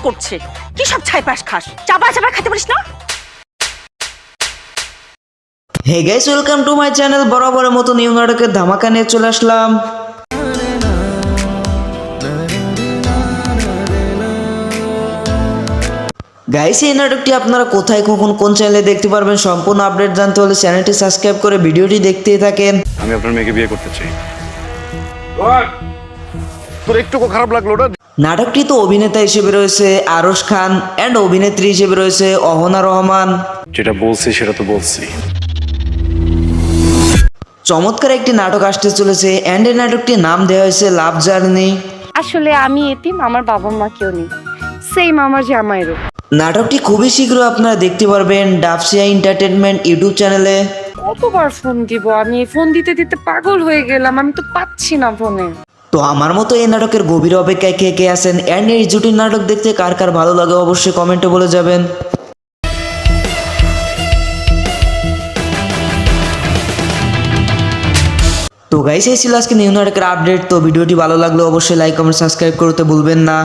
করছে। কি সব ছাইপাশ খাস, চাপা চাপা খেতে পারিস না? Hey guys, welcome to my channel. বরাবরের মতো নিউ নাটকের ধামাকা নিয়ে চলে আসলাম। গাইস, এই নাটকটি আপনারা কোথায়, কখন, কোন চ্যানেলে দেখতে পারবেন সম্পূর্ণ আপডেট জানতে হলে চ্যানেলটি সাবস্ক্রাইব করে ভিডিওটি দেখতেই থাকেন। আমি আপনার মেয়েকে বিয়ে করতে চাই। তোর একটুকু খারাপ লাগলো না? নাটকটি তো অভিনেতা হিসেবে রয়েছে আরশ খান অ্যান্ড অভিনেত্রী হিসেবে রয়েছে অহনা রহমান। যেটা বলছি সেটা তো বলছি। চমৎকার একটি নাটক আসতে চলেছে অ্যান্ড এই নাটকটির নাম দেওয়া হয়েছে লাভ জার্নি। আসলে আমি এতিম, আমার বাবা মা কেউ নেই, সেম আমার জামাইরও। নাটকটি খুবই শীঘ্র আপনারা দেখতে পারবেন ডাবসিয়া এন্টারটেনমেন্ট ইউটিউব চ্যানেলে। কতবার ফোন দিব আমি, ফোন দিতে দিতে পাগল হয়ে গেলাম, আমি তো পাচ্ছি না ফোনে। তো আমার মতো এই নাটকের গভীর অপেক্ষায় কে কে আছেন অ্যান্ড এই জুটির নাটক দেখতে কার কার ভালো লাগে অবশ্যই কমেন্টে বলে যাবেন। তো গাইস, এই ছিল আজকে নিউ নাটকের আপডেট। তো ভিডিওটি ভালো লাগলে অবশ্যই লাইক কমেন্ট সাবস্ক্রাইব করতে ভুলবেন না।